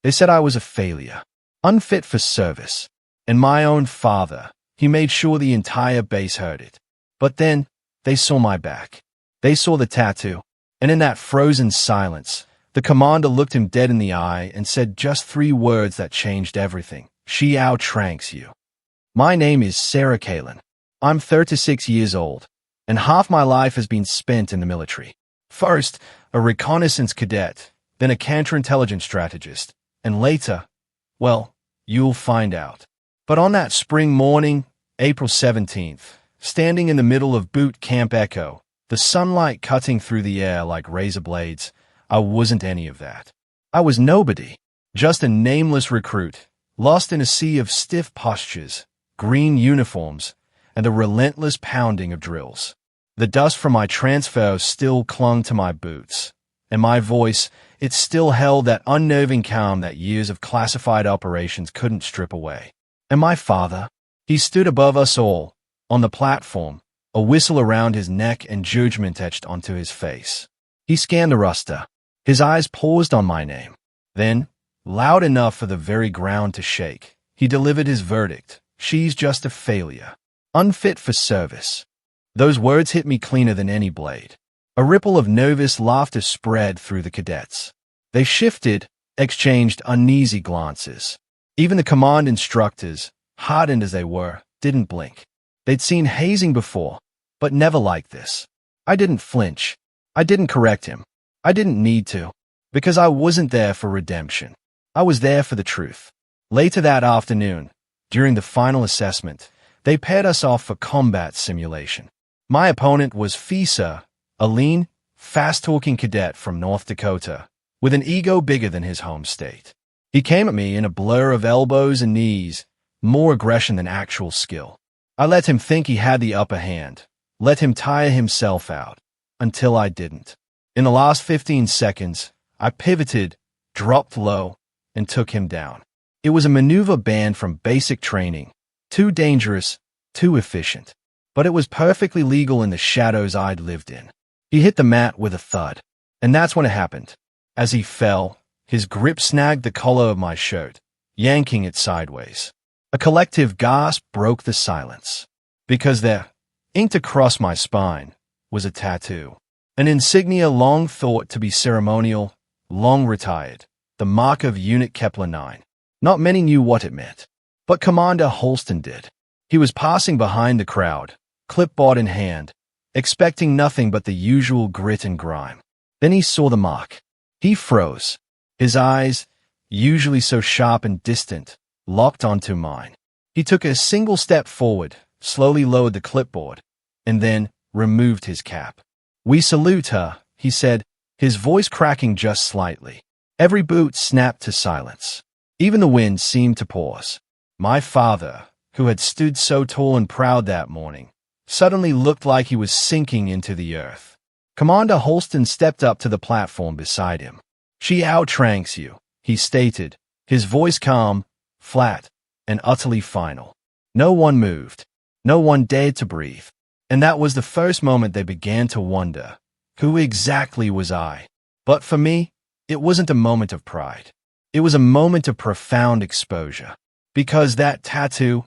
They said I was a failure, unfit for service. And my own father, he made sure the entire base heard it. But then, they saw my back. They saw the tattoo. And in that frozen silence, the commander looked him dead in the eye and said just 3 words that changed everything. She outranks you. My name is Sarah Kalin. I'm 36 years old, and half my life has been spent in the military. First, a reconnaissance cadet, then a counterintelligence strategist, and later, well, you'll find out. But on that spring morning, April 17th, standing in the middle of boot camp Echo, the sunlight cutting through the air like razor blades, I wasn't any of that. I was nobody, just a nameless recruit, lost in a sea of stiff postures, green uniforms, and the relentless pounding of drills. The dust from my transfer still clung to my boots, and my voice, it still held that unnerving calm that years of classified operations couldn't strip away. And my father, he stood above us all, on the platform, a whistle around his neck and judgment etched onto his face. He scanned the roster. His eyes paused on my name. Then, loud enough for the very ground to shake, he delivered his verdict. She's just a failure. Unfit for service. Those words hit me cleaner than any blade. A ripple of nervous laughter spread through the cadets. They shifted, exchanged uneasy glances. Even the command instructors, hardened as they were, didn't blink. They'd seen hazing before, but never like this. I didn't flinch. I didn't correct him. I didn't need to, because I wasn't there for redemption. I was there for the truth. Later that afternoon, during the final assessment, they paired us off for combat simulation. My opponent was Fisa, a lean, fast-talking cadet from North Dakota, with an ego bigger than his home state. He came at me in a blur of elbows and knees, more aggression than actual skill. I let him think he had the upper hand, let him tire himself out, until I didn't. In the last 15 seconds, I pivoted, dropped low, and took him down. It was a maneuver banned from basic training, too dangerous, too efficient. But it was perfectly legal in the shadows I'd lived in. He hit the mat with a thud, and that's when it happened. As he fell, his grip snagged the collar of my shirt, yanking it sideways. A collective gasp broke the silence, because there, inked across my spine, was a tattoo. An insignia long thought to be ceremonial, long retired, the mark of Unit Kepler 9. Not many knew what it meant, but Commander Holston did. He was passing behind the crowd, clipboard in hand, expecting nothing but the usual grit and grime. Then he saw the mark. He froze. His eyes, usually so sharp and distant, locked onto mine. He took a single step forward, slowly lowered the clipboard, and then removed his cap. "We salute her," he said, his voice cracking just slightly. Every boot snapped to silence. Even the wind seemed to pause. My father, who had stood so tall and proud that morning, suddenly looked like he was sinking into the earth. Commander Holston stepped up to the platform beside him. "She outranks you," he stated, his voice calm, flat, and utterly final. No one moved. No one dared to breathe. And that was the first moment they began to wonder, who exactly was I? But for me, it wasn't a moment of pride. It was a moment of profound exposure. Because that tattoo,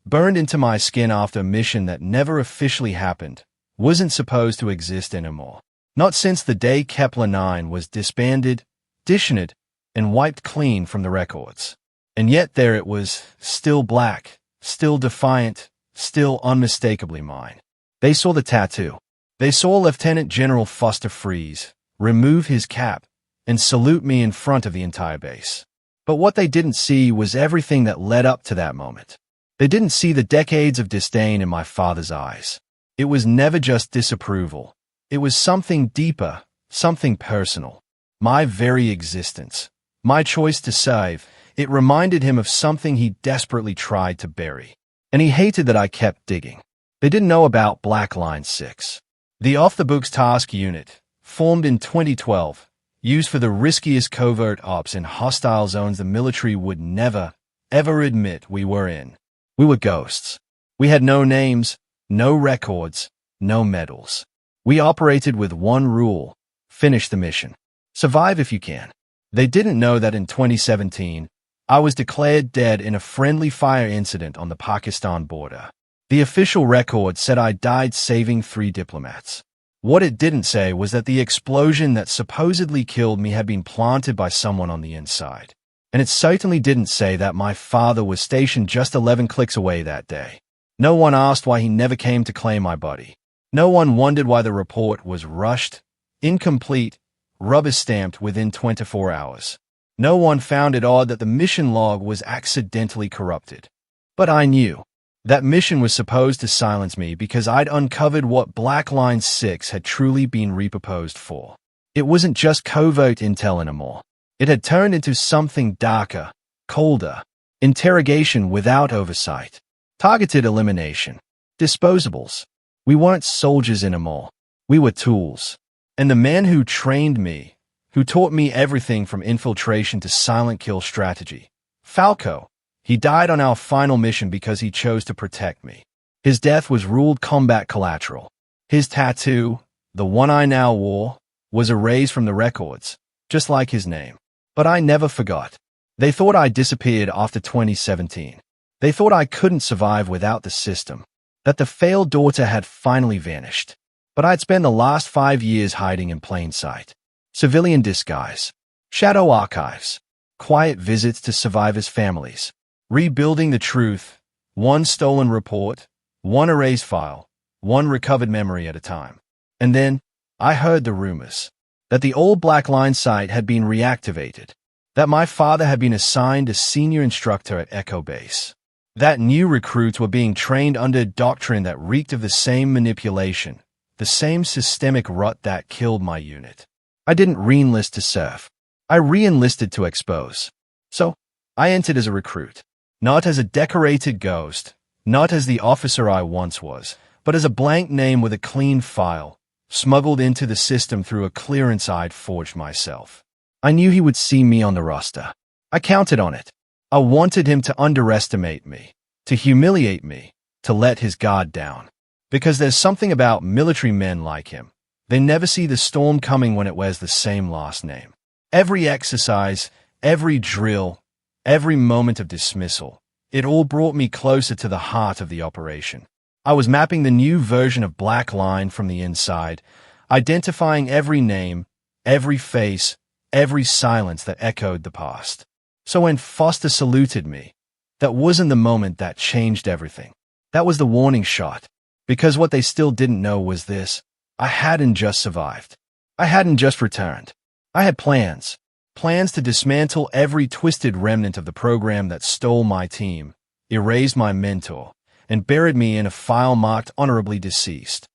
burned into my skin after a mission that never officially happened, wasn't supposed to exist anymore. Not since the day Kepler 9 was disbanded, dishonored, and wiped clean from the records. And yet there it was, still black, still defiant, still unmistakably mine. They saw the tattoo. They saw Lieutenant General Foster freeze, remove his cap, and salute me in front of the entire base. But what they didn't see was everything that led up to that moment. They didn't see the decades of disdain in my father's eyes. It was never just disapproval. It was something deeper, something personal. My very existence, my choice to save, it reminded him of something he desperately tried to bury. And he hated that I kept digging. They didn't know about Black Line 6. The off-the-books task unit, formed in 2012, used for the riskiest covert ops in hostile zones the military would never, ever admit we were in. We were ghosts. We had no names, no records, no medals. We operated with one rule: finish the mission. Survive if you can. They didn't know that in 2017, I was declared dead in a friendly fire incident on the Pakistan border. The official record said I died saving 3 diplomats. What it didn't say was that the explosion that supposedly killed me had been planted by someone on the inside. And it certainly didn't say that my father was stationed just 11 clicks away that day. No one asked why he never came to claim my body. No one wondered why the report was rushed, incomplete, rubber-stamped within 24 hours. No one found it odd that the mission log was accidentally corrupted. But I knew. That mission was supposed to silence me because I'd uncovered what Black Line 6 had truly been repurposed for. It wasn't just covert intel anymore. It had turned into something darker, colder, interrogation without oversight, targeted elimination, disposables. We weren't soldiers anymore. We were tools. And the man who trained me, who taught me everything from infiltration to silent kill strategy, Falco, he died on our final mission because he chose to protect me. His death was ruled combat collateral. His tattoo, the one I now wore, was erased from the records, just like his name. But I never forgot. They thought I disappeared after 2017. They thought I couldn't survive without the system, that the failed daughter had finally vanished. But I'd spent the last 5 years hiding in plain sight. Civilian disguise, shadow archives, quiet visits to survivors' families, rebuilding the truth, one stolen report, one erased file, one recovered memory at a time. And then, I heard the rumors that the old Black Line site had been reactivated, that my father had been assigned as senior instructor at Echo Base, that new recruits were being trained under a doctrine that reeked of the same manipulation, the same systemic rut that killed my unit. I didn't re-enlist to serve. I re-enlisted to expose. So, I entered as a recruit. Not as a decorated ghost, not as the officer I once was, but as a blank name with a clean file, smuggled into the system through a clearance I'd forged myself. I knew he would see me on the roster. I counted on it. I wanted him to underestimate me, to humiliate me, to let his guard down. Because there's something about military men like him. They never see the storm coming when it wears the same last name. Every exercise, every drill, every moment of dismissal, it all brought me closer to the heart of the operation. I was mapping the new version of Black Line from the inside, identifying every name, every face, every silence that echoed the past. So when Foster saluted me, that wasn't the moment that changed everything. That was the warning shot. Because what they still didn't know was this: I hadn't just survived. I hadn't just returned. I had plans. Plans to dismantle every twisted remnant of the program that stole my team, erased my mentor, and buried me in a file marked honorably deceased.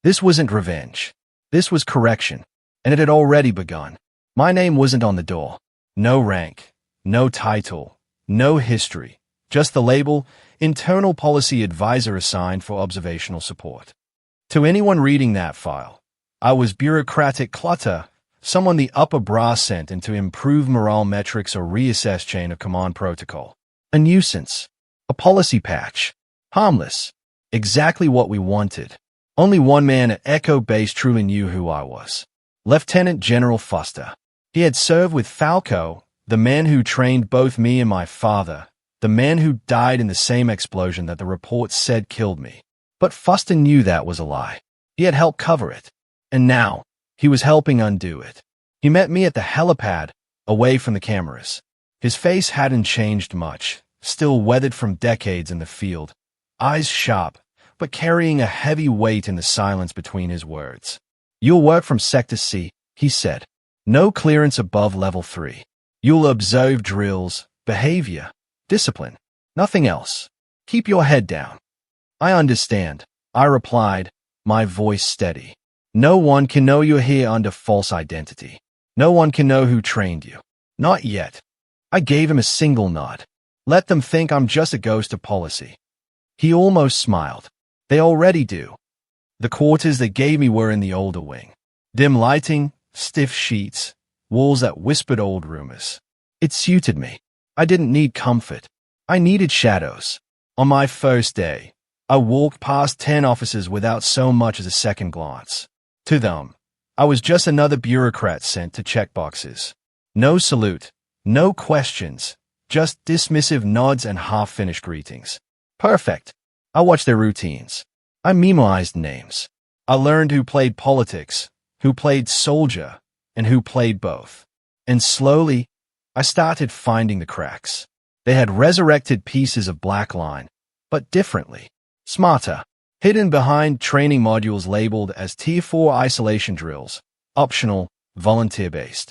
This wasn't revenge. This was correction, and it had already begun. My name wasn't on the door. No rank, no title, no history, just the label, Internal Policy Advisor assigned for observational support. To anyone reading that file, I was bureaucratic clutter, someone the upper brass sent in to improve morale metrics or reassess chain of command protocol. A nuisance. A policy patch. Harmless. Exactly what we wanted. Only one man at Echo Base truly knew who I was. Lieutenant General Foster. He had served with Falco, the man who trained both me and my father, the man who died in the same explosion that the reports said killed me. But Foster knew that was a lie. He had helped cover it. And now, he was helping undo it. He met me at the helipad, away from the cameras. His face hadn't changed much, still weathered from decades in the field, eyes sharp, but carrying a heavy weight in the silence between his words. "You'll work from Sector C," he said. "No clearance above Level 3. You'll observe drills, behavior, discipline. Nothing else. Keep your head down." "I understand," I replied, my voice steady. "No one can know you're here under false identity. No one can know who trained you. Not yet." I gave him a single nod. "Let them think I'm just a ghost of policy." He almost smiled. "They already do." The quarters they gave me were in the older wing. Dim lighting, stiff sheets, walls that whispered old rumors. It suited me. I didn't need comfort. I needed shadows. On my first day, I walked past 10 officers without so much as a second glance. To them, I was just another bureaucrat sent to check boxes. No salute, no questions, just dismissive nods and half-finished greetings. Perfect. I watched their routines. I memorized names. I learned who played politics, who played soldier, and who played both. And slowly, I started finding the cracks. They had resurrected pieces of black line, but differently. Smarter, hidden behind training modules labeled as Tier 4 isolation drills, optional, volunteer-based.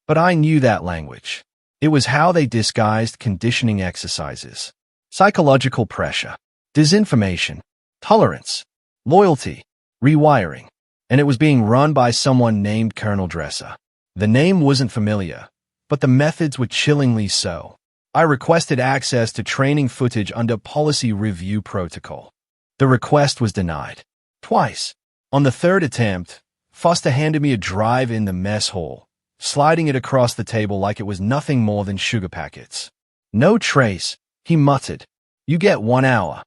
But I knew that language. It was how they disguised conditioning exercises. Psychological pressure, disinformation, tolerance, loyalty, rewiring. And it was being run by someone named Colonel Dresser. The name wasn't familiar, but the methods were chillingly so. I requested access to training footage under policy review protocol. The request was denied. Twice. On the third attempt, Foster handed me a drive in the mess hall, sliding it across the table like it was nothing more than sugar packets. No trace, he muttered. You get 1 hour.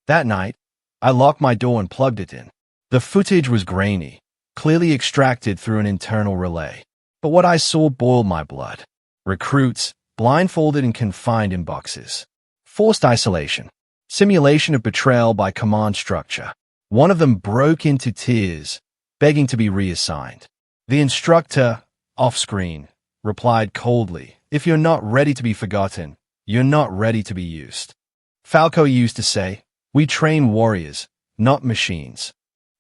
That night, I locked my door and plugged it in. The footage was grainy, clearly extracted through an internal relay. But what I saw boiled my blood. Recruits, blindfolded and confined in boxes. Forced isolation. Simulation of betrayal by command structure. One of them broke into tears, begging to be reassigned. The instructor, off-screen, replied coldly, "If you're not ready to be forgotten, you're not ready to be used." Falco used to say, "We train warriors, not machines."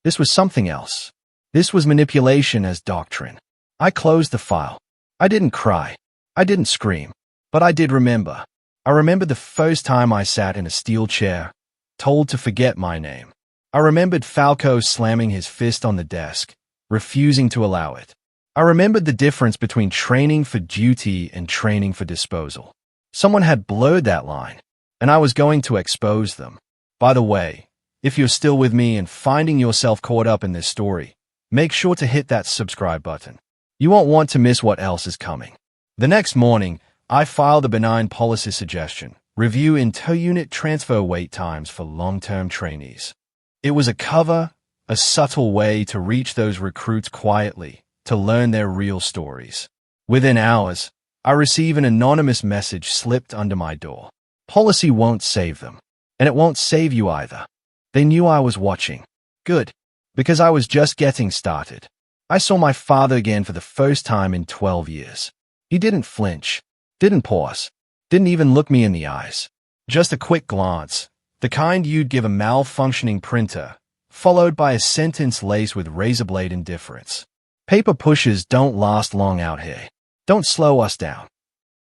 This was something else. This was manipulation as doctrine. I closed the file. I didn't cry. I didn't scream. But I did remember. I remembered the first time I sat in a steel chair, told to forget my name. I remembered Falco slamming his fist on the desk, refusing to allow it. I remembered the difference between training for duty and training for disposal. Someone had blurred that line, and I was going to expose them. By the way, if you're still with me and finding yourself caught up in this story, make sure to hit that subscribe button. You won't want to miss what else is coming. The next morning, I filed a benign policy suggestion, review inter-unit transfer wait times for long-term trainees. It was a cover, a subtle way to reach those recruits quietly, to learn their real stories. Within hours, I receive an anonymous message slipped under my door. Policy won't save them, and it won't save you either. They knew I was watching. Good, because I was just getting started. I saw my father again for the first time in 12 years. He didn't flinch, didn't pause, didn't even look me in the eyes. Just a quick glance, the kind you'd give a malfunctioning printer, followed by a sentence laced with razor-blade indifference. Paper pushers don't last long out here. Don't slow us down.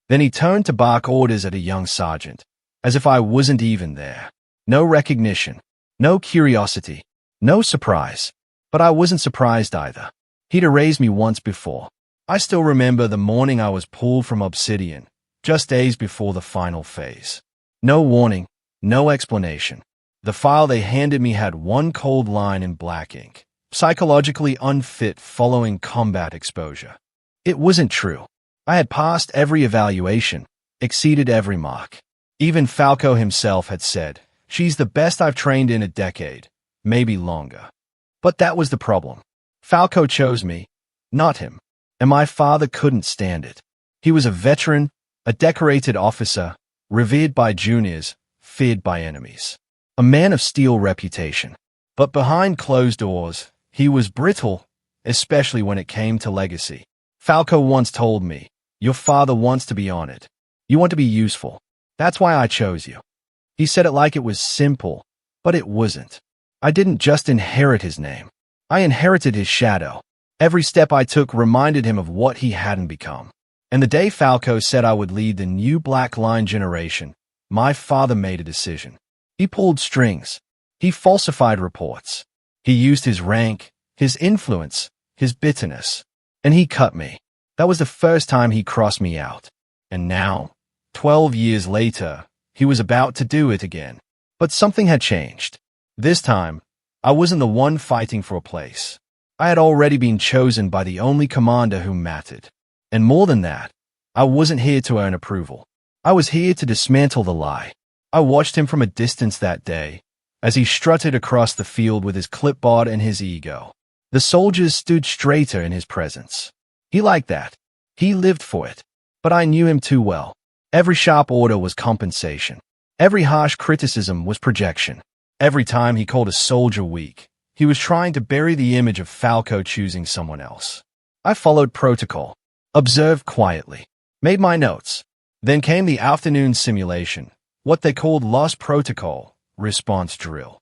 Then he turned to bark orders at a young sergeant, as if I wasn't even there. No recognition, no curiosity, no surprise. But I wasn't surprised either. He'd erased me once before. I still remember the morning I was pulled from Obsidian, just days before the final phase. No warning, no explanation. The file they handed me had one cold line in black ink. Psychologically unfit following combat exposure. It wasn't true. I had passed every evaluation, exceeded every mark. Even Falco himself had said, "She's the best I've trained in a decade, maybe longer." But that was the problem. Falco chose me, not him. And my father couldn't stand it. He was a veteran, a decorated officer, revered by juniors, feared by enemies. A man of steel reputation. But behind closed doors, he was brittle, especially when it came to legacy. Falco once told me, "Your father wants to be on it. You want to be useful. That's why I chose you." He said it like it was simple, but it wasn't. I didn't just inherit his name. I inherited his shadow. Every step I took reminded him of what he hadn't become. And the day Falco said I would lead the new Black Line generation, my father made a decision. He pulled strings. He falsified reports. He used his rank, his influence, his bitterness. And he cut me. That was the first time he crossed me out. And now, 12 years later, he was about to do it again. But something had changed. This time, I wasn't the one fighting for a place. I had already been chosen by the only commander who mattered. And more than that, I wasn't here to earn approval. I was here to dismantle the lie. I watched him from a distance that day, as he strutted across the field with his clipboard and his ego. The soldiers stood straighter in his presence. He liked that. He lived for it. But I knew him too well. Every sharp order was compensation. Every harsh criticism was projection. Every time he called a soldier weak, he was trying to bury the image of Falco choosing someone else. I followed protocol, observed quietly, made my notes. Then came the afternoon simulation, what they called lost protocol, response drill.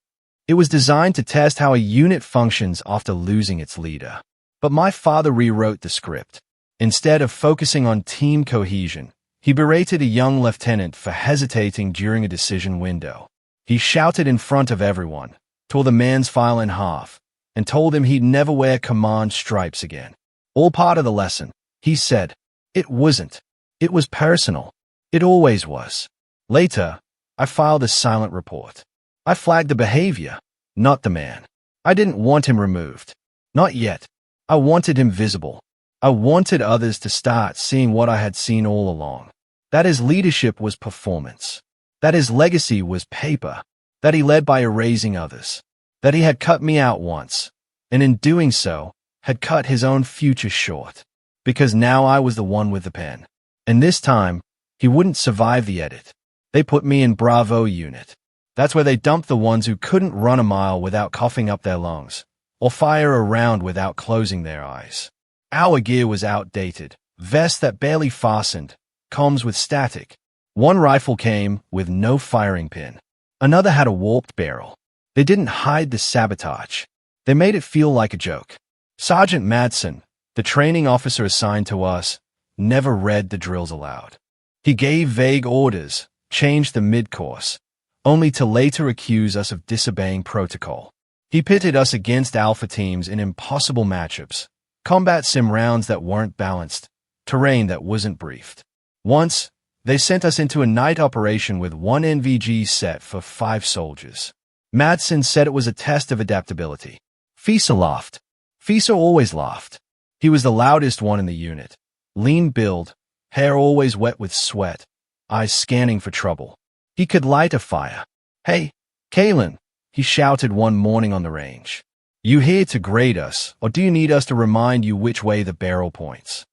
It was designed to test how a unit functions after losing its leader. But my father rewrote the script. Instead of focusing on team cohesion, he berated a young lieutenant for hesitating during a decision window. He shouted in front of everyone, tore the man's file in half, and told him he'd never wear command stripes again. All part of the lesson, he said. It wasn't. It was personal. It always was. Later, I filed a silent report. I flagged the behavior, not the man. I didn't want him removed. Not yet. I wanted him visible. I wanted others to start seeing what I had seen all along. That his leadership was performance. That his legacy was paper. That he led by erasing others. That he had cut me out once, and in doing so, had cut his own future short. Because now I was the one with the pen. And this time, he wouldn't survive the edit. They put me in Bravo unit. That's where they dumped the ones who couldn't run a mile without coughing up their lungs, or fire a round without closing their eyes. Our gear was outdated, vests that barely fastened, comms with static. One rifle came with no firing pin. Another had a warped barrel. They didn't hide the sabotage. They made it feel like a joke. Sergeant Madsen, the training officer assigned to us, never read the drills aloud. He gave vague orders, changed the mid-course, only to later accuse us of disobeying protocol. He pitted us against alpha teams in impossible matchups, combat sim rounds that weren't balanced, terrain that wasn't briefed. Once, they sent us into a night operation with one NVG set for 5 soldiers. Madsen said it was a test of adaptability. Fisa laughed. Fisa always laughed. He was the loudest one in the unit. Lean build, hair always wet with sweat, eyes scanning for trouble. He could light a fire. "Hey, Kalen," he shouted one morning on the range. "You here to grade us, or do you need us to remind you which way the barrel points?"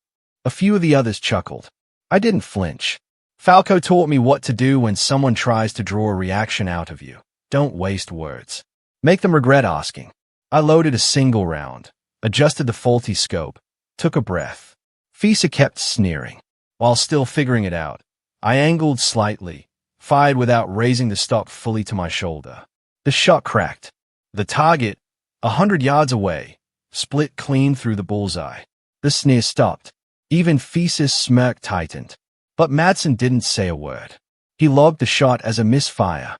A few of the others chuckled. I didn't flinch. Falco taught me what to do when someone tries to draw a reaction out of you. Don't waste words. Make them regret asking. I loaded a single round, adjusted the faulty scope, took a breath. Fisa kept sneering. While still figuring it out, I angled slightly, fired without raising the stock fully to my shoulder. The shot cracked. The target, 100 yards away, split clean through the bullseye. The sneer stopped. Even Fisa's smirk tightened. But Madsen didn't say a word. He logged the shot as a misfire.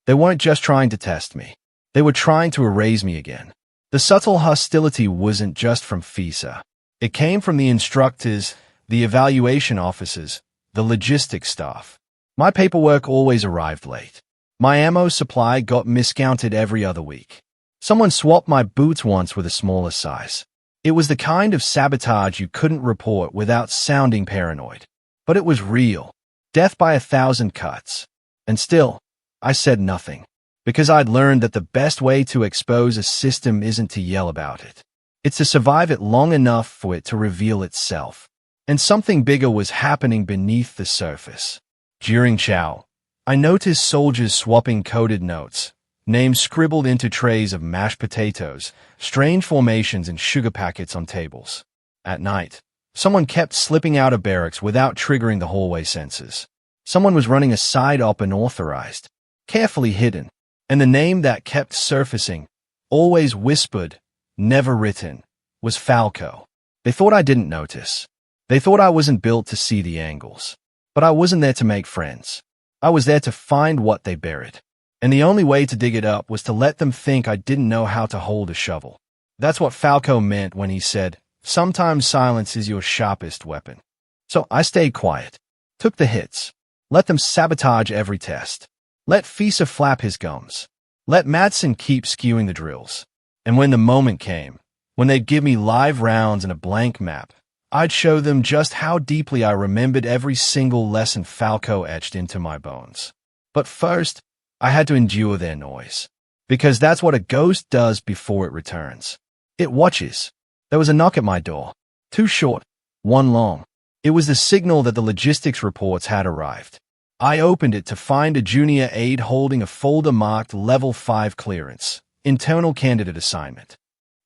They weren't just trying to test me. They were trying to erase me again. The subtle hostility wasn't just from Fisa. It came from the instructors, the evaluation officers, the logistics staff. My paperwork always arrived late. My ammo supply got miscounted every other week. Someone swapped my boots once with a smaller size. It was the kind of sabotage you couldn't report without sounding paranoid. But it was real. Death by 1,000 cuts. And still, I said nothing. Because I'd learned that the best way to expose a system isn't to yell about it. It's to survive it long enough for it to reveal itself. And something bigger was happening beneath the surface. During chow, I noticed soldiers swapping coded notes, names scribbled into trays of mashed potatoes, strange formations and sugar packets on tables. At night, someone kept slipping out of barracks without triggering the hallway sensors. Someone was running a side-op unauthorized, carefully hidden, and the name that kept surfacing, always whispered, never written, was Falco. They thought I didn't notice. They thought I wasn't built to see the angles. But I wasn't there to make friends. I was there to find what they buried. And the only way to dig it up was to let them think I didn't know how to hold a shovel. That's what Falco meant when he said, "Sometimes silence is your sharpest weapon." So I stayed quiet, took the hits, let them sabotage every test. Let Fisa flap his gums. Let Madsen keep skewing the drills. And when the moment came, when they'd give me live rounds and a blank map, I'd show them just how deeply I remembered every single lesson Falco etched into my bones. But first, I had to endure their noise. Because that's what a ghost does before it returns. It watches. There was a knock at my door. 2 short, 1 long. It was the signal that the logistics reports had arrived. I opened it to find a junior aide holding a folder marked Level 5 clearance, internal candidate assignment.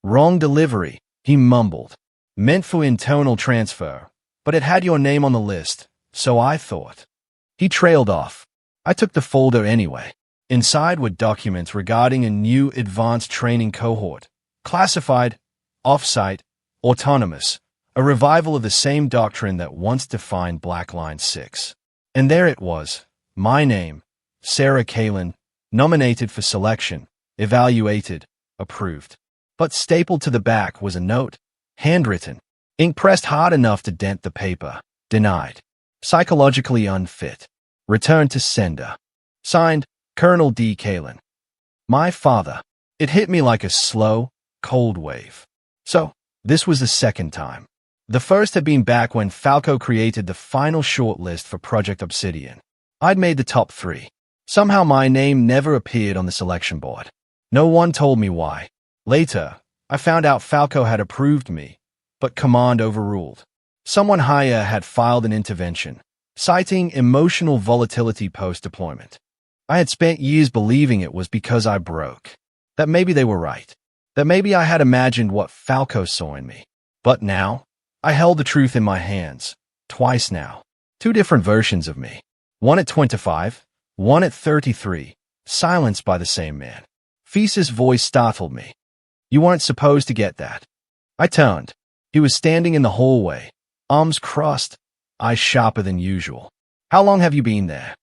Wrong delivery, he mumbled. Meant for internal transfer, but it had your name on the list, so I thought. He trailed off. I took the folder anyway. Inside were documents regarding a new advanced training cohort, classified, off-site, autonomous, a revival of the same doctrine that once defined Black Line 6. And there it was, my name, Sarah Kalin, nominated for selection, evaluated, approved. But stapled to the back was a note, handwritten, ink pressed hard enough to dent the paper, denied. Psychologically unfit. Return to sender. Signed, Colonel D. Kalin. My father. It hit me like a slow, cold wave. So, this was the second time. The first had been back when Falco created the final shortlist for Project Obsidian. I'd made the top 3. Somehow my name never appeared on the selection board. No one told me why. Later, I found out Falco had approved me, but Command overruled. Someone higher had filed an intervention, citing emotional volatility post-deployment. I had spent years believing it was because I broke. That maybe they were right. That maybe I had imagined what Falco saw in me. But now, I held the truth in my hands. Twice now. 2 different versions of me. One at 25, one at 33, silenced by the same man. Fee's voice startled me. You weren't supposed to get that. I turned. He was standing in the hallway, arms crossed, eyes sharper than usual. How long have you been there?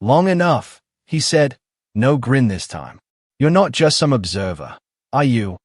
Long enough, he said, no grin this time. You're not just some observer, are you?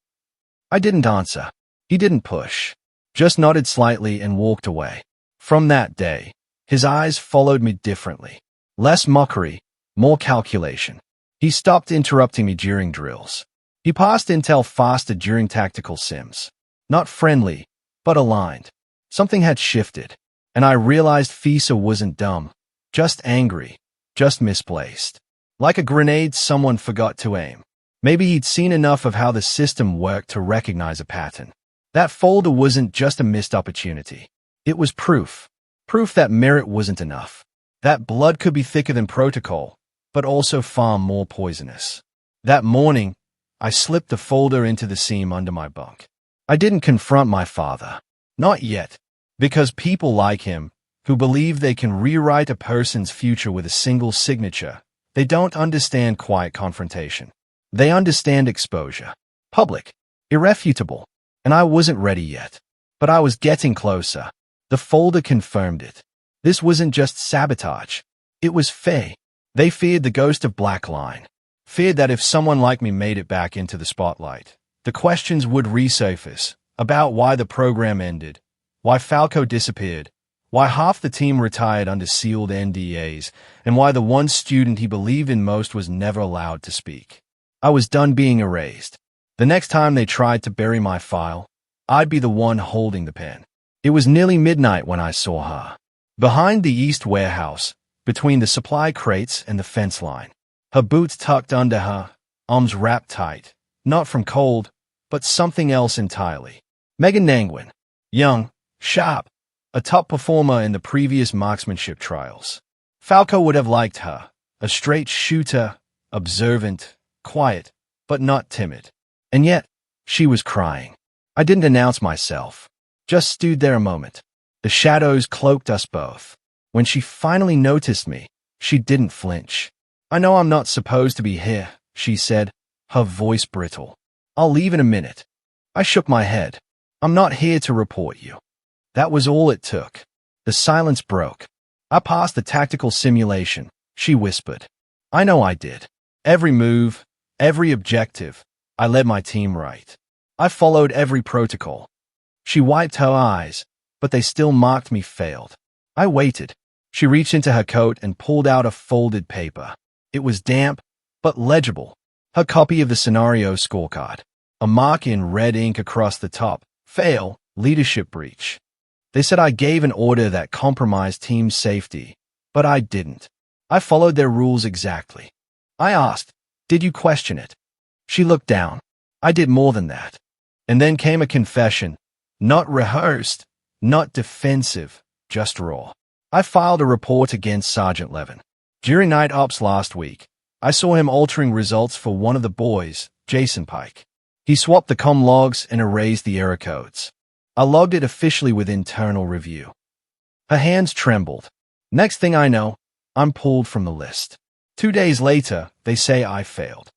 I didn't answer. He didn't push. Just nodded slightly and walked away. From that day, his eyes followed me differently. Less mockery, more calculation. He stopped interrupting me during drills. He passed intel faster during tactical sims. Not friendly, but aligned. Something had shifted, and I realized Fisa wasn't dumb, just angry, just misplaced. Like a grenade someone forgot to aim. Maybe he'd seen enough of how the system worked to recognize a pattern. That folder wasn't just a missed opportunity. It was proof. Proof that merit wasn't enough. That blood could be thicker than protocol, but also far more poisonous. That morning, I slipped the folder into the seam under my bunk. I didn't confront my father. Not yet. Because people like him, who believe they can rewrite a person's future with a single signature, they don't understand quiet confrontation. They understand exposure. Public. Irrefutable. And I wasn't ready yet. But I was getting closer. The folder confirmed it. This wasn't just sabotage. It was Faye. They feared the ghost of Black Line. Feared that if someone like me made it back into the spotlight, the questions would resurface about why the program ended, why Falco disappeared, why half the team retired under sealed NDAs, and why the one student he believed in most was never allowed to speak. I was done being erased. The next time they tried to bury my file, I'd be the one holding the pen. It was nearly midnight when I saw her. Behind the east warehouse, between the supply crates and the fence line. Her boots tucked under her, arms wrapped tight, not from cold, but something else entirely. Megan Nangwin. Young, sharp, a top performer in the previous marksmanship trials. Falco would have liked her. A straight shooter, observant, quiet, but not timid. And yet, she was crying. I didn't announce myself. Just stood there a moment. The shadows cloaked us both. When she finally noticed me, she didn't flinch. I know I'm not supposed to be here, she said, her voice brittle. I'll leave in a minute. I shook my head. I'm not here to report you. That was all it took. The silence broke. I passed the tactical simulation, she whispered. I know I did. Every move, every objective, I led my team right. I followed every protocol. She wiped her eyes, but they still marked me failed. I waited. She reached into her coat and pulled out a folded paper. It was damp, but legible. Her copy of the scenario scorecard. A mark in red ink across the top. Fail, leadership breach. They said I gave an order that compromised team safety, but I didn't. I followed their rules exactly. I asked, did you question it? She looked down. I did more than that. And then came a confession. Not rehearsed, not defensive, just raw. I filed a report against Sergeant Levin. During night ops last week, I saw him altering results for one of the boys, Jason Pike. He swapped the comm logs and erased the error codes. I logged it officially with internal review. Her hands trembled. Next thing I know, I'm pulled from the list. 2 days later, they say I failed.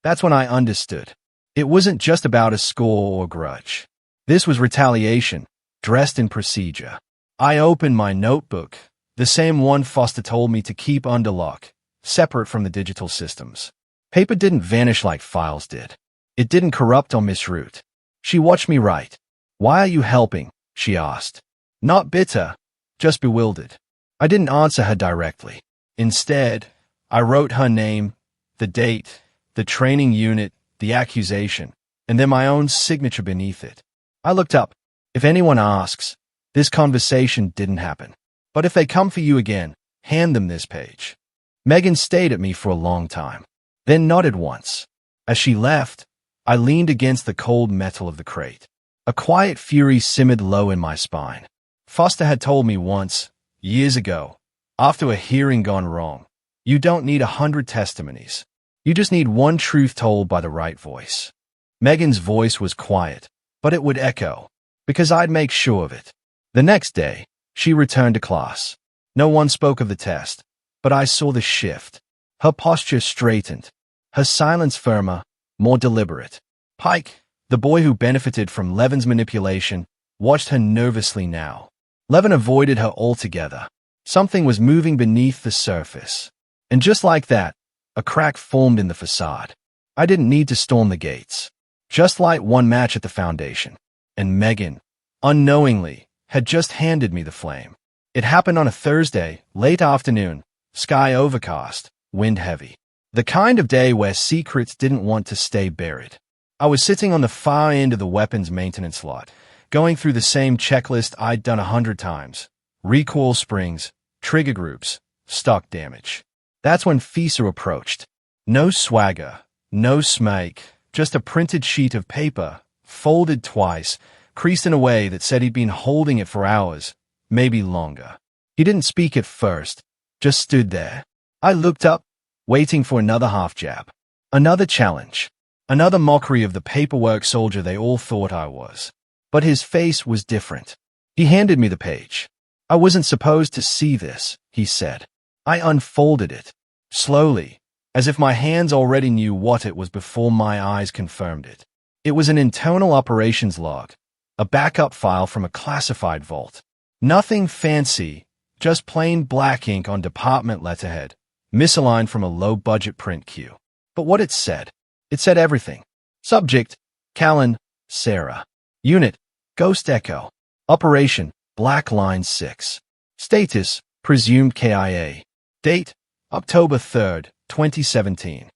That's when I understood. It wasn't just about a score or grudge. This was retaliation, dressed in procedure. I opened my notebook, the same one Foster told me to keep under lock, separate from the digital systems. Paper didn't vanish like files did. It didn't corrupt or misroute. She watched me write. "Why are you helping?" she asked. Not bitter, just bewildered. I didn't answer her directly. Instead, I wrote her name, the date, the training unit, the accusation, and then my own signature beneath it. I looked up. If anyone asks, this conversation didn't happen. But if they come for you again, hand them this page. Megan stayed at me for a long time, then nodded once. As she left, I leaned against the cold metal of the crate. A quiet fury simmered low in my spine. Foster had told me once, years ago, after a hearing gone wrong, you don't need 100 testimonies. You just need one truth told by the right voice. Megan's voice was quiet, but it would echo, because I'd make sure of it. The next day, she returned to class. No one spoke of the test, but I saw the shift. Her posture straightened, her silence firmer, more deliberate. Pike, the boy who benefited from Levin's manipulation, watched her nervously now. Levin avoided her altogether. Something was moving beneath the surface. And just like that, a crack formed in the facade. I didn't need to storm the gates. Just light one match at the foundation. And Megan, unknowingly, had just handed me the flame. It happened on a Thursday, late afternoon, sky overcast, wind heavy. The kind of day where secrets didn't want to stay buried. I was sitting on the far end of the weapons maintenance lot, going through the same checklist I'd done 100 times. Recoil springs, trigger groups, stock damage. That's when Fisa approached. No swagger, no smack, just a printed sheet of paper, folded twice, creased in a way that said he'd been holding it for hours, maybe longer. He didn't speak at first, just stood there. I looked up, waiting for another half jab. Another challenge. Another mockery of the paperwork soldier they all thought I was. But his face was different. He handed me the page. "I wasn't supposed to see this," he said. I unfolded it, slowly, as if my hands already knew what it was before my eyes confirmed it. It was an internal operations log, a backup file from a classified vault. Nothing fancy, just plain black ink on department letterhead, misaligned from a low-budget print queue. But what it said everything. Subject, Callan, Sarah. Unit, Ghost Echo. Operation, Black Line 6. Status, presumed KIA. Date, October 3rd, 2017.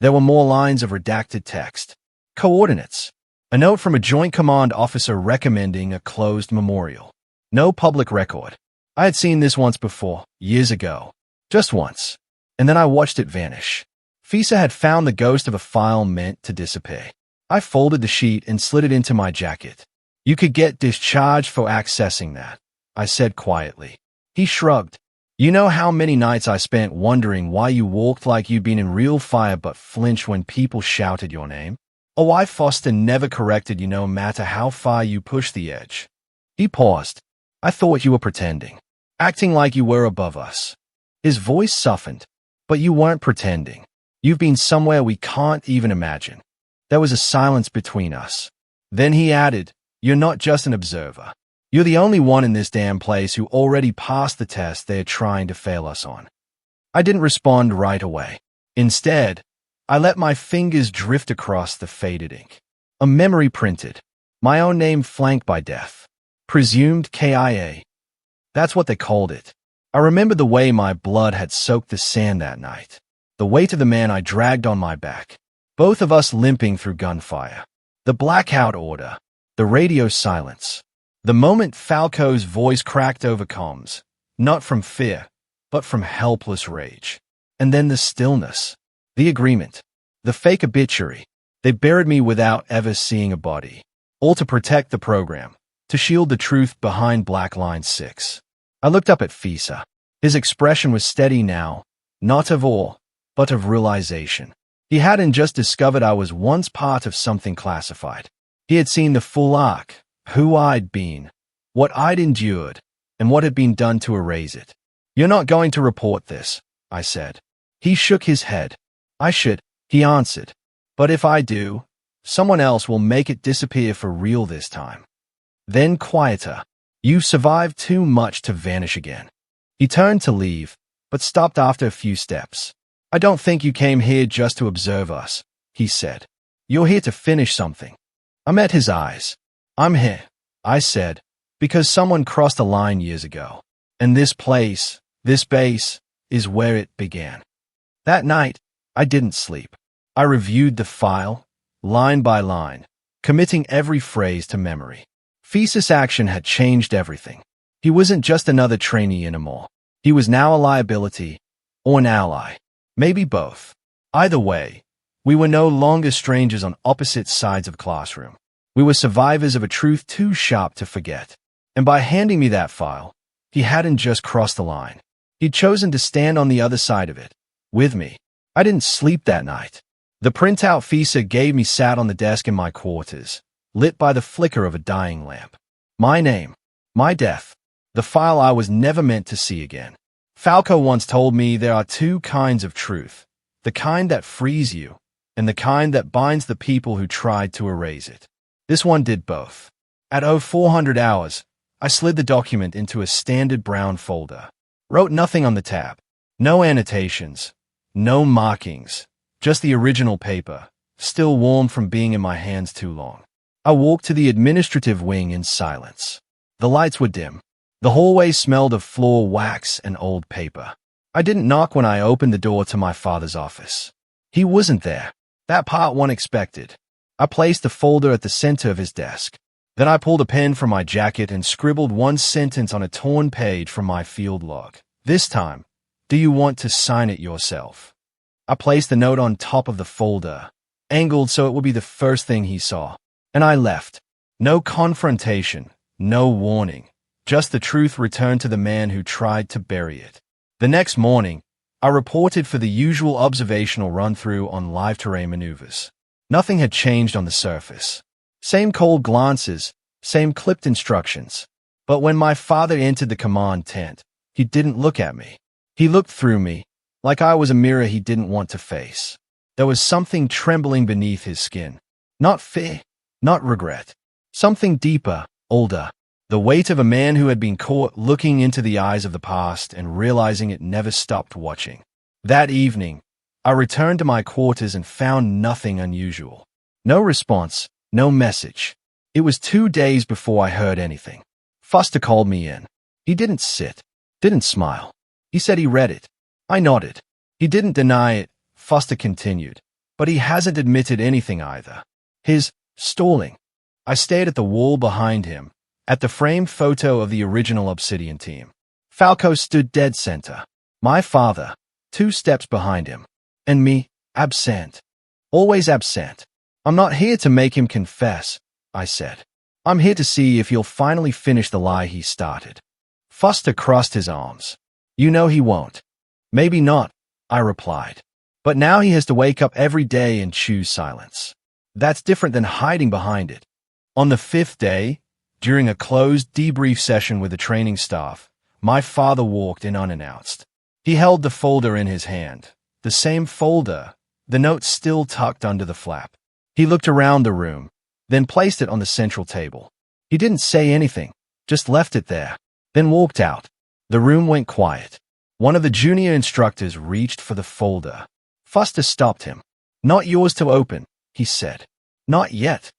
There were more lines of redacted text. Coordinates. A note from a Joint Command officer recommending a closed memorial. No public record. I had seen this once before, years ago. Just once. And then I watched it vanish. Fisa had found the ghost of a file meant to disappear. I folded the sheet and slid it into my jacket. "You could get discharged for accessing that," I said quietly. He shrugged. "You know how many nights I spent wondering why you walked like you'd been in real fire but flinched when people shouted your name? Or why Foster never corrected you no matter how far you pushed the edge?" He paused. "I thought you were pretending. Acting like you were above us." His voice softened. "But you weren't pretending. You've been somewhere we can't even imagine." There was a silence between us. Then he added, "You're not just an observer. You're the only one in this damn place who already passed the test they're trying to fail us on." I didn't respond right away. Instead, I let my fingers drift across the faded ink. A memory printed. My own name flanked by death. Presumed KIA. That's what they called it. I remember the way my blood had soaked the sand that night. The weight of the man I dragged on my back. Both of us limping through gunfire. The blackout order. The radio silence. The moment Falco's voice cracked over comms. Not from fear, but from helpless rage. And then the stillness. The agreement. The fake obituary. They buried me without ever seeing a body. All to protect the program. To shield the truth behind Black Line 6. I looked up at Fisa. His expression was steady now, not of awe, but of realization. He hadn't just discovered I was once part of something classified. He had seen the full arc, who I'd been, what I'd endured, and what had been done to erase it. "You're not going to report this," I said. He shook his head. "I should," he answered. "But if I do, someone else will make it disappear for real this time." Then quieter. "You've survived too much to vanish again." He turned to leave, but stopped after a few steps. "I don't think you came here just to observe us," he said. "You're here to finish something." I met his eyes. "I'm here," I said, "because someone crossed a line years ago. And this place, this base, is where it began." That night, I didn't sleep. I reviewed the file, line by line, committing every phrase to memory. Fisa's action had changed everything. He wasn't just another trainee anymore. He was now a liability, or an ally. Maybe both. Either way, we were no longer strangers on opposite sides of the classroom. We were survivors of a truth too sharp to forget. And by handing me that file, he hadn't just crossed the line. He'd chosen to stand on the other side of it, with me. I didn't sleep that night. The printout Fisa gave me sat on the desk in my quarters, lit by the flicker of a dying lamp. My name, my death, the file I was never meant to see again. Falco once told me there are two kinds of truth, the kind that frees you, and the kind that binds the people who tried to erase it. This one did both. At 0400 hours, I slid the document into a standard brown folder. Wrote nothing on the tab. No annotations, no markings, just the original paper, still warm from being in my hands too long. I walked to the administrative wing in silence. The lights were dim. The hallway smelled of floor wax and old paper. I didn't knock when I opened the door to my father's office. He wasn't there. That part one expected. I placed the folder at the center of his desk. Then I pulled a pen from my jacket and scribbled one sentence on a torn page from my field log. This time, "Do you want to sign it yourself?" I placed the note on top of the folder, angled so it would be the first thing he saw. And I left. No confrontation, no warning. Just the truth returned to the man who tried to bury it. The next morning, I reported for the usual observational run-through on live terrain maneuvers. Nothing had changed on the surface. Same cold glances, same clipped instructions. But when my father entered the command tent, he didn't look at me. He looked through me, like I was a mirror he didn't want to face. There was something trembling beneath his skin. Not fear, not regret. Something deeper, older. The weight of a man who had been caught looking into the eyes of the past and realizing it never stopped watching. That evening, I returned to my quarters and found nothing unusual. No response, no message. It was 2 days before I heard anything. Foster called me in. He didn't sit, didn't smile. He said he read it. I nodded. He didn't deny it, Foster continued, but he hasn't admitted anything either. His stalling. I stared at the wall behind him, at the framed photo of the original Obsidian team. Falco stood dead center. My father, 2 steps behind him. And me, absent. Always absent. "I'm not here to make him confess," I said. "I'm here to see if he'll finally finish the lie he started." Foster crossed his arms. "You know he won't." "Maybe not," I replied. "But now he has to wake up every day and choose silence. That's different than hiding behind it." On the 5th day, during a closed debrief session with the training staff, my father walked in unannounced. He held the folder in his hand. The same folder, the note still tucked under the flap. He looked around the room, then placed it on the central table. He didn't say anything, just left it there, then walked out. The room went quiet. One of the junior instructors reached for the folder. Foster stopped him. "Not yours to open," he said. "Not yet."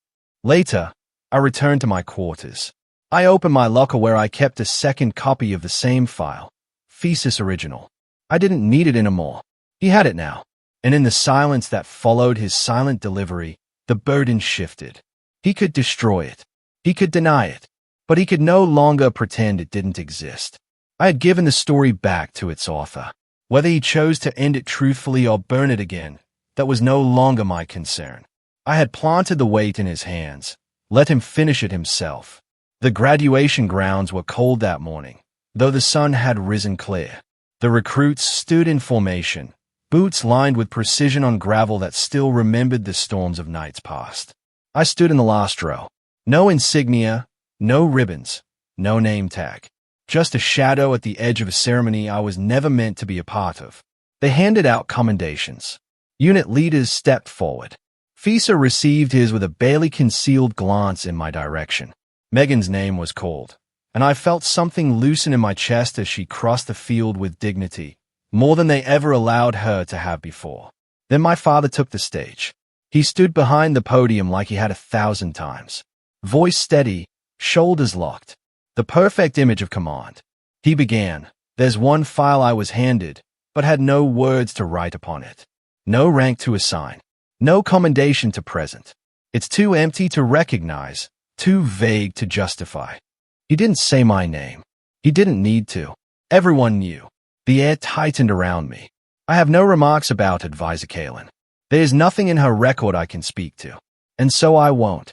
Later, I returned to my quarters. I opened my locker where I kept a second copy of the same file, Thesis Original. I didn't need it anymore. He had it now. And in the silence that followed his silent delivery, the burden shifted. He could destroy it. He could deny it. But he could no longer pretend it didn't exist. I had given the story back to its author. Whether he chose to end it truthfully or burn it again, that was no longer my concern. I had planted the weight in his hands. Let him finish it himself. The graduation grounds were cold that morning. though the sun had risen clear. The recruits stood in formation, boots lined with precision on gravel that still remembered the storms of nights past. I stood in the last row. No insignia, no ribbons, no name tag. Just a shadow at the edge of a ceremony I was never meant to be a part of. They handed out commendations. Unit leaders stepped forward. Fisa received his with a barely concealed glance in my direction. Megan's name was called, and I felt something loosen in my chest as she crossed the field with dignity, more than they ever allowed her to have before. Then my father took the stage. He stood behind the podium like he had 1,000 times. Voice steady, shoulders locked. The perfect image of command. He began. There's one file I was handed, but had no words to write upon it. No rank to assign. No commendation to present. It's too empty to recognize, too vague to justify. He didn't say my name. He didn't need to. Everyone knew. The air tightened around me. I have no remarks about Advisor Kalen. There's nothing in her record I can speak to. And so I won't.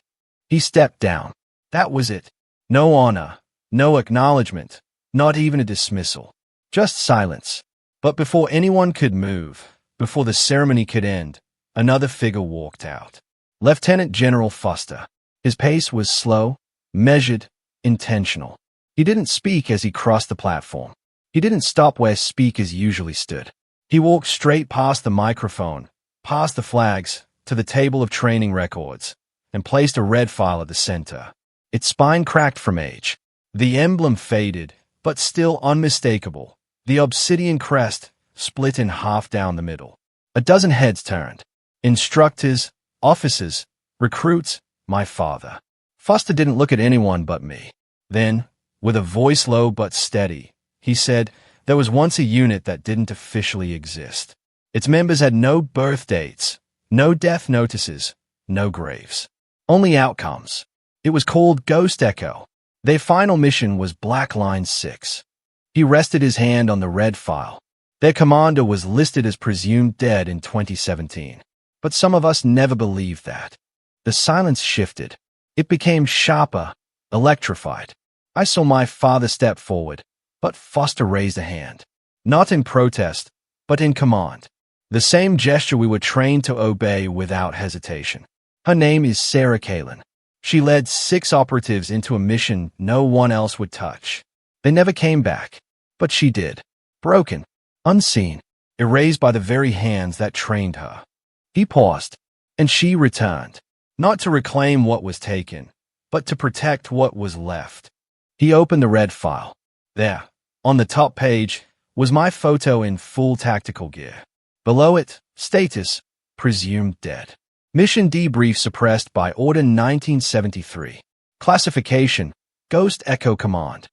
He stepped down. That was it. No honor. No acknowledgement. Not even a dismissal. Just silence. But before anyone could move, before the ceremony could end, another figure walked out. Lieutenant General Foster. His pace was slow, measured, intentional. He didn't speak as he crossed the platform. He didn't stop where speakers usually stood. He walked straight past the microphone, past the flags, to the table of training records, and placed a red file at the center. Its spine cracked from age. The emblem faded, but still unmistakable. The obsidian crest split in half down the middle. A dozen heads turned. Instructors, officers, recruits, my father. Foster didn't look at anyone but me. Then, with a voice low but steady, he said, there was once a unit that didn't officially exist. Its members had no birth dates, no death notices, no graves. Only outcomes. It was called Ghost Echo. Their final mission was Black Line 6. He rested his hand on the red file. Their commander was listed as presumed dead in 2017. But some of us never believed that. The silence shifted. It became sharper, electrified. I saw my father step forward, but Foster raised a hand. Not in protest, but in command. The same gesture we were trained to obey without hesitation. Her name is Sarah Kalen. She led 6 operatives into a mission no one else would touch. They never came back, but she did. Broken, unseen, erased by the very hands that trained her. He paused, and she returned, not to reclaim what was taken, but to protect what was left. He opened the red file. There, on the top page, was my photo in full tactical gear. Below it, status, presumed dead. Mission debrief suppressed by Order 1973. Classification, Ghost Echo Command.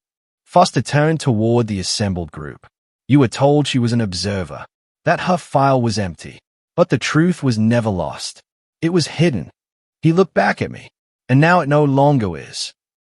Foster turned toward the assembled group. You were told she was an observer, that her file was empty. But the truth was never lost. It was hidden. He looked back at me, and now it no longer is.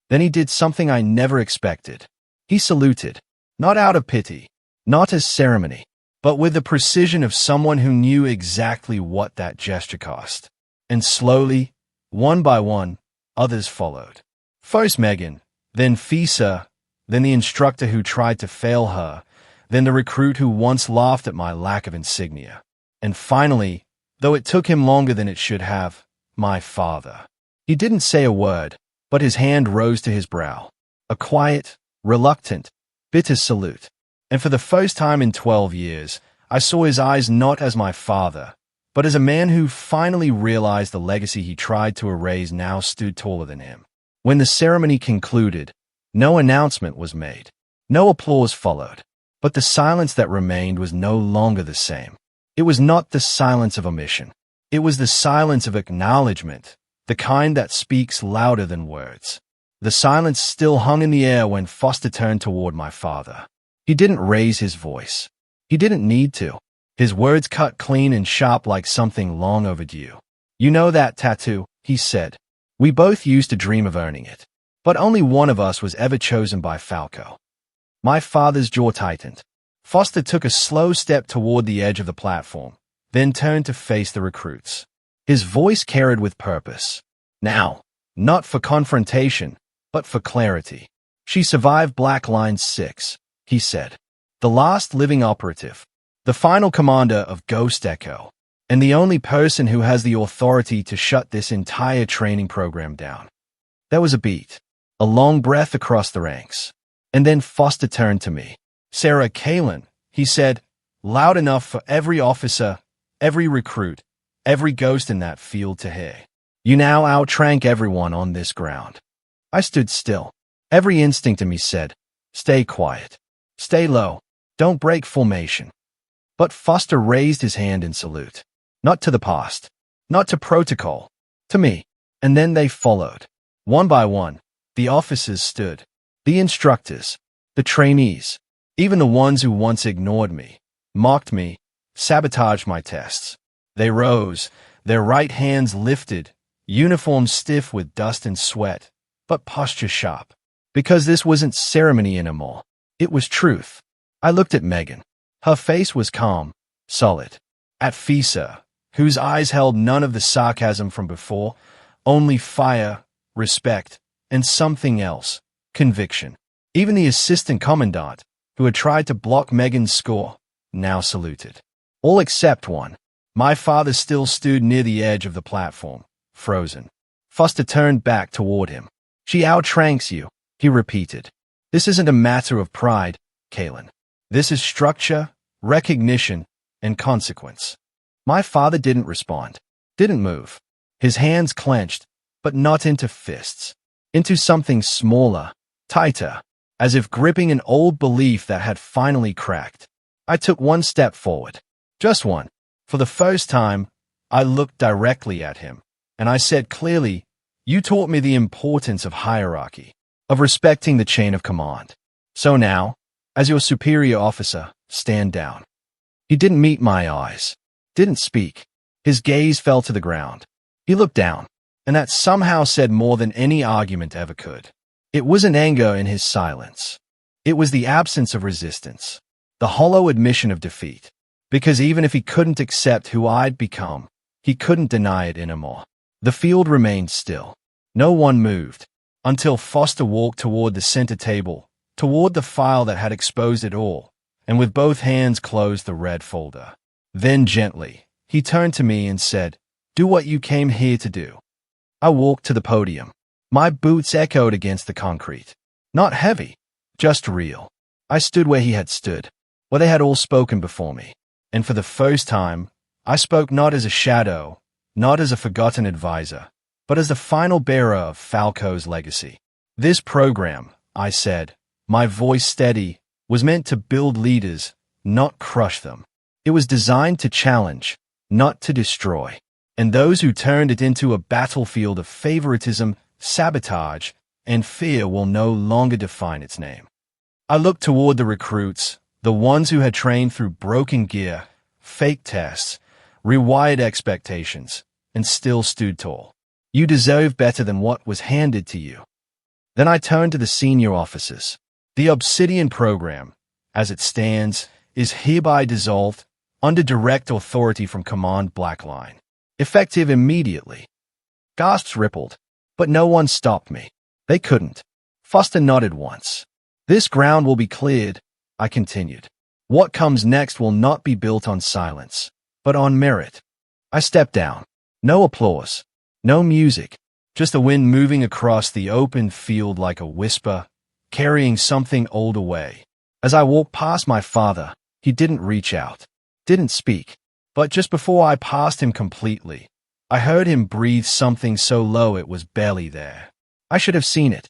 Then he did something I never expected. He saluted, not out of pity, not as ceremony, but with the precision of someone who knew exactly what that gesture cost. And slowly, one by one, others followed. First Megan, then Fisa, then the instructor who tried to fail her, then the recruit who once laughed at my lack of insignia. And finally, though it took him longer than it should have, my father. He didn't say a word, but his hand rose to his brow. A quiet, reluctant, bitter salute. And for the first time in 12 years, I saw his eyes not as my father, but as a man who finally realized the legacy he tried to erase now stood taller than him. When the ceremony concluded, no announcement was made. No applause followed. But the silence that remained was no longer the same. It was not the silence of omission. It was the silence of acknowledgement, the kind that speaks louder than words. The silence still hung in the air when Foster turned toward my father. He didn't raise his voice. He didn't need to. His words cut clean and sharp like something long overdue. You know that tattoo, he said. We both used to dream of earning it. But only one of us was ever chosen by Falco. My father's jaw tightened. Foster took a slow step toward the edge of the platform, then turned to face the recruits. His voice carried with purpose. Now, not for confrontation, but for clarity. She survived Black Line 6, he said. The last living operative. The final commander of Ghost Echo. And the only person who has the authority to shut this entire training program down. There was a beat. A long breath across the ranks. And then Foster turned to me. Sarah Kalin, he said, loud enough for every officer, every recruit, every ghost in that field to hear. You now outrank everyone on this ground. I stood still. Every instinct in me said, stay quiet. Stay low. Don't break formation. But Foster raised his hand in salute. Not to the past. Not to protocol. To me. And then they followed. One by one, the officers stood. The instructors. The trainees. Even the ones who once ignored me, mocked me, sabotaged my tests. They rose, their right hands lifted, uniforms stiff with dust and sweat, but posture sharp. Because this wasn't ceremony anymore. It was truth. I looked at Megan. Her face was calm, solid. At Fisa, whose eyes held none of the sarcasm from before, only fire, respect, and something else, conviction. Even the assistant commandant, who had tried to block Megan's score, now saluted. All except one. My father still stood near the edge of the platform, frozen. Foster turned back toward him. She outranks you, he repeated. This isn't a matter of pride, Kalin. This is structure, recognition, and consequence. My father didn't respond, didn't move. His hands clenched, but not into fists. Into something smaller, tighter, as if gripping an old belief that had finally cracked. I took one step forward. Just one. For the first time, I looked directly at him, and I said clearly, you taught me the importance of hierarchy, of respecting the chain of command. So now, as your superior officer, stand down. He didn't meet my eyes, didn't speak. His gaze fell to the ground. He looked down, and that somehow said more than any argument ever could. It wasn't anger in his silence. It was the absence of resistance, the hollow admission of defeat. Because even if he couldn't accept who I'd become, he couldn't deny it anymore. The field remained still. No one moved, until Foster walked toward the center table, toward the file that had exposed it all, and with both hands closed the red folder. Then gently, he turned to me and said, do what you came here to do. I walked to the podium. My boots echoed against the concrete. Not heavy, just real. I stood where he had stood, where they had all spoken before me. And for the first time, I spoke not as a shadow, not as a forgotten advisor, but as the final bearer of Falco's legacy. This program, I said, my voice steady, was meant to build leaders, not crush them. It was designed to challenge, not to destroy. And those who turned it into a battlefield of favoritism, sabotage, and fear will no longer define its name. I looked toward the recruits, the ones who had trained through broken gear, fake tests, rewired expectations, and still stood tall. You deserve better than what was handed to you. Then I turned to the senior officers. The Obsidian program, as it stands, is hereby dissolved under direct authority from Command Blackline. Effective immediately. Gasps rippled, but no one stopped me. They couldn't. Foster nodded once. This ground will be cleared, I continued. What comes next will not be built on silence, but on merit. I stepped down. No applause. No music. Just the wind moving across the open field like a whisper, carrying something old away. As I walked past my father, he didn't reach out, didn't speak. But just before I passed him completely, I heard him breathe something so low it was barely there. I should have seen it.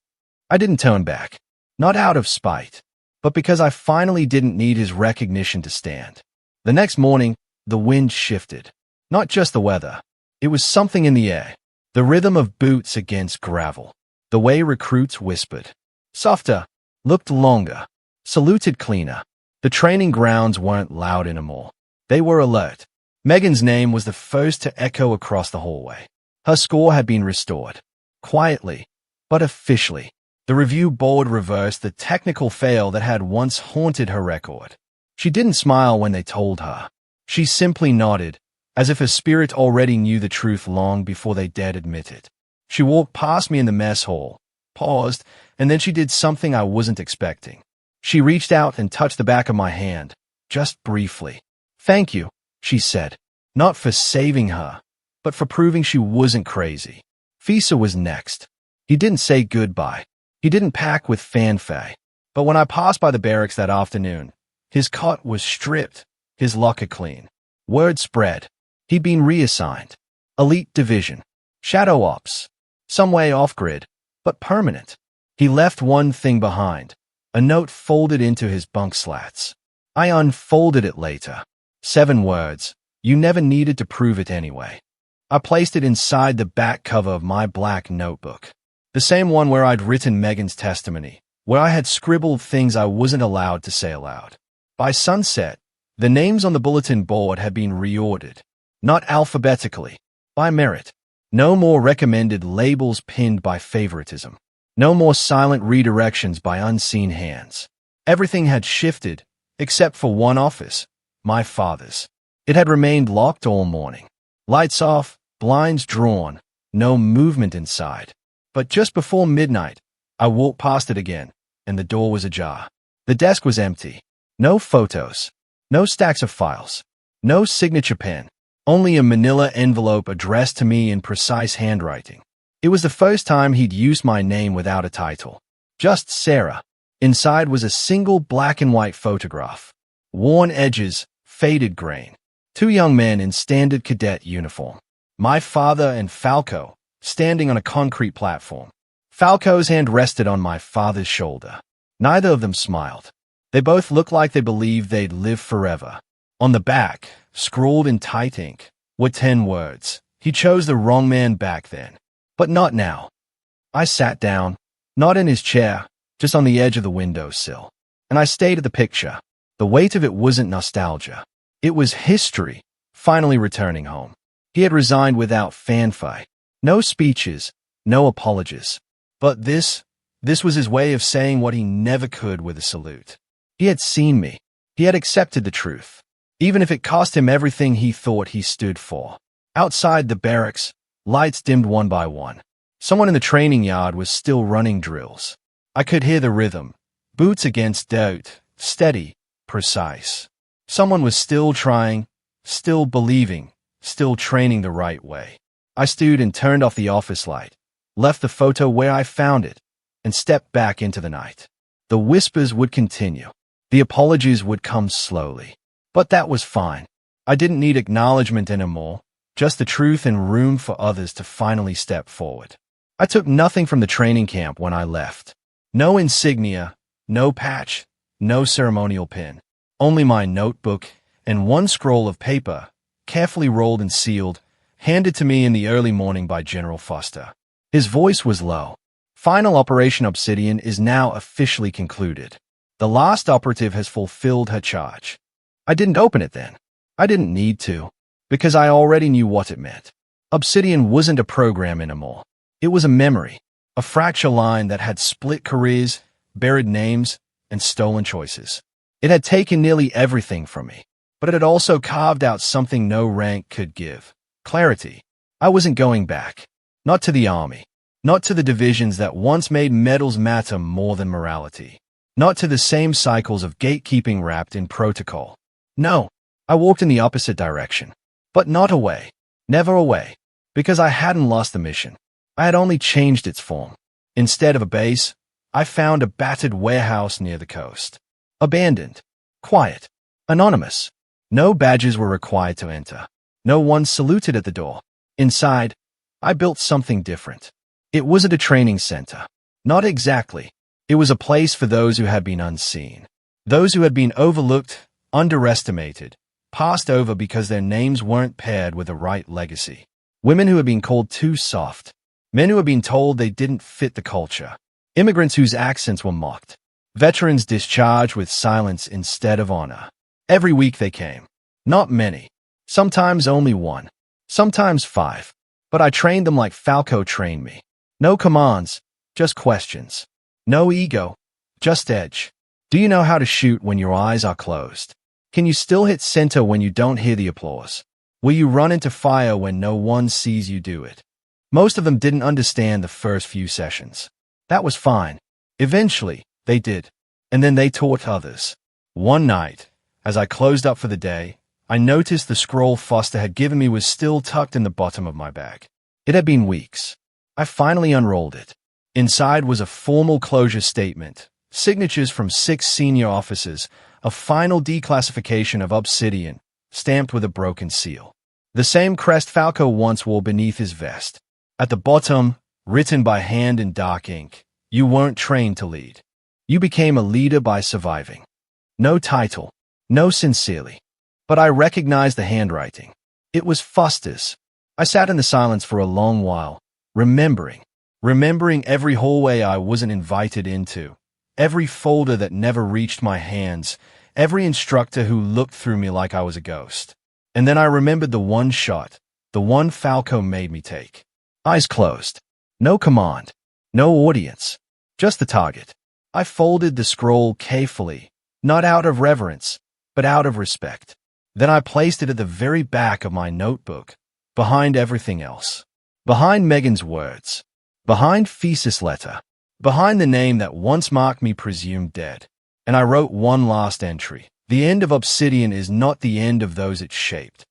I didn't turn back. Not out of spite, but because I finally didn't need his recognition to stand. The next morning, the wind shifted. Not just the weather. It was something in the air. The rhythm of boots against gravel. The way recruits whispered. Softer. Looked longer. Saluted cleaner. The training grounds weren't loud anymore. They were alert. Megan's name was the first to echo across the hallway. Her score had been restored. Quietly, but officially. The review board reversed the technical fail that had once haunted her record. She didn't smile when they told her. She simply nodded, as if her spirit already knew the truth long before they dared admit it. She walked past me in the mess hall, paused, and then she did something I wasn't expecting. She reached out and touched the back of my hand, just briefly. "Thank you," she said, not for saving her, but for proving she wasn't crazy. Fisa was next. He didn't say goodbye. He didn't pack with fanfare. But when I passed by the barracks that afternoon, his cot was stripped, his locker clean. Word spread. He'd been reassigned. Elite Division. Shadow Ops. Some way off-grid, but permanent. He left one thing behind. A note folded into his bunk slats. I unfolded it later. 7 words. You never needed to prove it anyway. I placed it inside the back cover of my black notebook. The same one where I'd written Megan's testimony, where I had scribbled things I wasn't allowed to say aloud. By sunset, the names on the bulletin board had been reordered. Not alphabetically, by merit. No more recommended labels pinned by favoritism. No more silent redirections by unseen hands. Everything had shifted, except for one office, my father's. It had remained locked all morning. Lights off, blinds drawn, no movement inside. But just before midnight, I walked past it again, and the door was ajar. The desk was empty. No photos. No stacks of files. No signature pen. Only a manila envelope addressed to me in precise handwriting. It was the first time he'd used my name without a title. Just Sarah. Inside was a single black and white photograph. Worn edges, faded grain. 2 young men in standard cadet uniform. My father and Falco, standing on a concrete platform. Falco's hand rested on my father's shoulder. Neither of them smiled. They both looked like they believed they'd live forever. On the back, scrawled in tight ink, were 10 words. He chose the wrong man back then. But not now. I sat down, not in his chair, just on the edge of the windowsill. And I stayed at the picture. The weight of it wasn't nostalgia. It was history, finally returning home. He had resigned without fanfare. No speeches, no apologies. But this was his way of saying what he never could with a salute. He had seen me. He had accepted the truth, even if it cost him everything he thought he stood for. Outside the barracks, lights dimmed one by one. Someone in the training yard was still running drills. I could hear the rhythm. Boots against dirt, steady, precise. Someone was still trying, still believing, still training the right way. I stood and turned off the office light, left the photo where I found it, and stepped back into the night. The whispers would continue. The apologies would come slowly. But that was fine. I didn't need acknowledgement anymore, just the truth and room for others to finally step forward. I took nothing from the training camp when I left. No insignia, no patch, no ceremonial pin. Only my notebook and one scroll of paper, carefully rolled and sealed, handed to me in the early morning by General Foster. His voice was low. Final Operation Obsidian is now officially concluded. The last operative has fulfilled her charge. I didn't open it then. I didn't need to, because I already knew what it meant. Obsidian wasn't a program anymore. It was a memory, a fracture line that had split careers, buried names, and stolen choices. It had taken nearly everything from me, but it had also carved out something no rank could give. Clarity. I wasn't going back. Not to the army. Not to the divisions that once made medals matter more than morality. Not to the same cycles of gatekeeping wrapped in protocol. No, I walked in the opposite direction. But not away. Never away. Because I hadn't lost the mission. I had only changed its form. Instead of a base, I found a battered warehouse near the coast. Abandoned. Quiet. Anonymous. No badges were required to enter. No one saluted at the door. Inside, I built something different. It wasn't a training center. Not exactly. It was a place for those who had been unseen. Those who had been overlooked, underestimated, passed over because their names weren't paired with the right legacy. Women who had been called too soft. Men who had been told they didn't fit the culture. Immigrants whose accents were mocked. Veterans discharged with silence instead of honor. Every week they came. Not many. Sometimes only 1. Sometimes 5. But I trained them like Falco trained me. No commands, just questions. No ego, just edge. Do you know how to shoot when your eyes are closed? Can you still hit center when you don't hear the applause? Will you run into fire when no one sees you do it? Most of them didn't understand the first few sessions. That was fine. Eventually, they did. And then they taught others. One night, as I closed up for the day, I noticed the scroll Foster had given me was still tucked in the bottom of my bag. It had been weeks. I finally unrolled it. Inside was a formal closure statement, signatures from 6 senior officers, a final declassification of Obsidian, stamped with a broken seal. The same crest Falco once wore beneath his vest. At the bottom, written by hand in dark ink, "You weren't trained to lead. You became a leader by surviving." No title, no sincerely. But I recognized the handwriting. It was Foster's. I sat in the silence for a long while, remembering every hallway I wasn't invited into, every folder that never reached my hands, every instructor who looked through me like I was a ghost. And then I remembered the one shot, the one Falco made me take. Eyes closed. No command, no audience, just the target. I folded the scroll carefully, not out of reverence, but out of respect. Then I placed it at the very back of my notebook, behind everything else. Behind Megan's words. Behind Thesis letter. Behind the name that once marked me presumed dead. And I wrote one last entry. The end of Obsidian is not the end of those it shaped.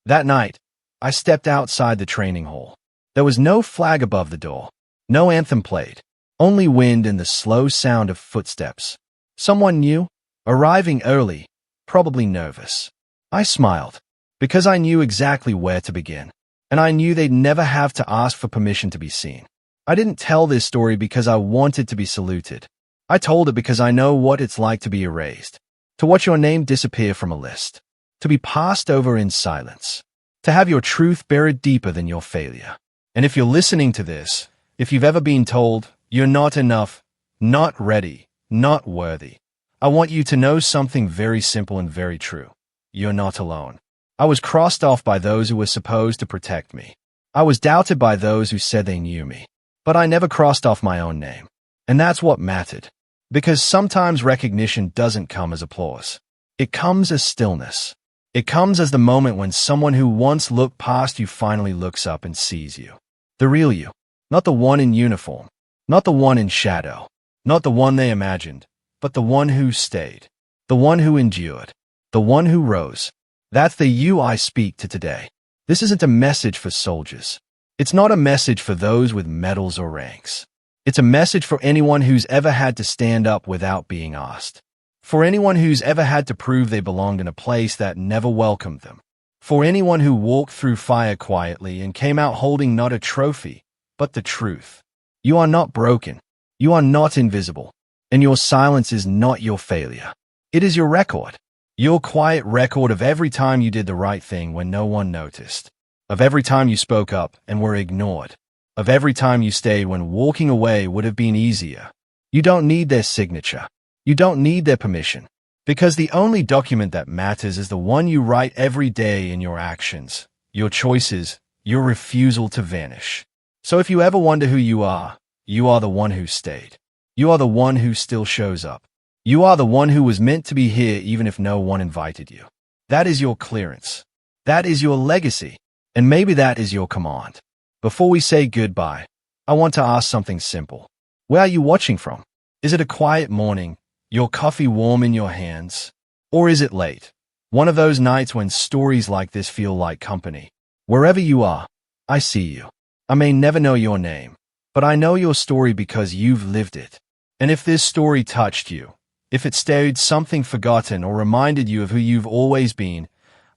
That night, I stepped outside the training hall. There was no flag above the door. No anthem played. Only wind and the slow sound of footsteps. Someone new, arriving early, probably nervous. I smiled, because I knew exactly where to begin. And I knew they'd never have to ask for permission to be seen. I didn't tell this story because I wanted to be saluted. I told it because I know what it's like to be erased. To watch your name disappear from a list. To be passed over in silence. To have your truth buried deeper than your failure. And if you're listening to this, if you've ever been told, you're not enough, not ready, not worthy, I want you to know something very simple and very true. You're not alone. I was crossed off by those who were supposed to protect me. I was doubted by those who said they knew me. But I never crossed off my own name. And that's what mattered. Because sometimes recognition doesn't come as applause. It comes as stillness. It comes as the moment when someone who once looked past you finally looks up and sees you. The real you. Not the one in uniform. Not the one in shadow. Not the one they imagined. But the one who stayed. The one who endured. The one who rose. That's the you I speak to today. This isn't a message for soldiers. It's not a message for those with medals or ranks. It's a message for anyone who's ever had to stand up without being asked. For anyone who's ever had to prove they belonged in a place that never welcomed them. For anyone who walked through fire quietly and came out holding not a trophy, but the truth. You are not broken. You are not invisible. And your silence is not your failure. It is your record. Your quiet record of every time you did the right thing when no one noticed. Of every time you spoke up and were ignored. Of every time you stayed when walking away would have been easier. You don't need their signature. You don't need their permission. Because the only document that matters is the one you write every day in your actions, your choices, your refusal to vanish. So if you ever wonder who you are the one who stayed. You are the one who still shows up. You are the one who was meant to be here even if no one invited you. That is your clearance. That is your legacy. And maybe that is your command. Before we say goodbye, I want to ask something simple. Where are you watching from? Is it a quiet morning, your coffee warm in your hands? Or is it late? One of those nights when stories like this feel like company. Wherever you are, I see you. I may never know your name, but I know your story because you've lived it. And if this story touched you, if it stirred something forgotten or reminded you of who you've always been,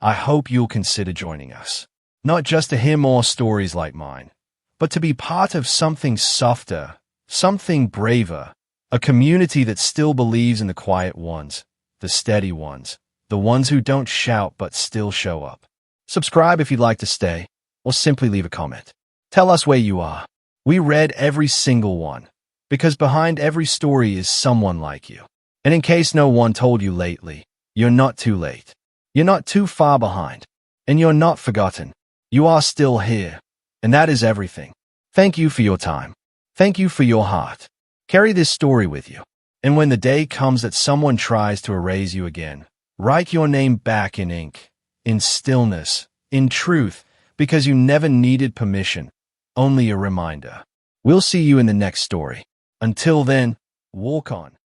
I hope you'll consider joining us. Not just to hear more stories like mine, but to be part of something softer, something braver, a community that still believes in the quiet ones, the steady ones, the ones who don't shout but still show up. Subscribe if you'd like to stay, or simply leave a comment. Tell us where you are. We read every single one, because behind every story is someone like you. And in case no one told you lately, you're not too late. You're not too far behind. And you're not forgotten. You are still here, and that is everything. Thank you for your time. Thank you for your heart. Carry this story with you. And when the day comes that someone tries to erase you again, write your name back in ink, in stillness, in truth, because you never needed permission, only a reminder. We'll see you in the next story. Until then, walk on.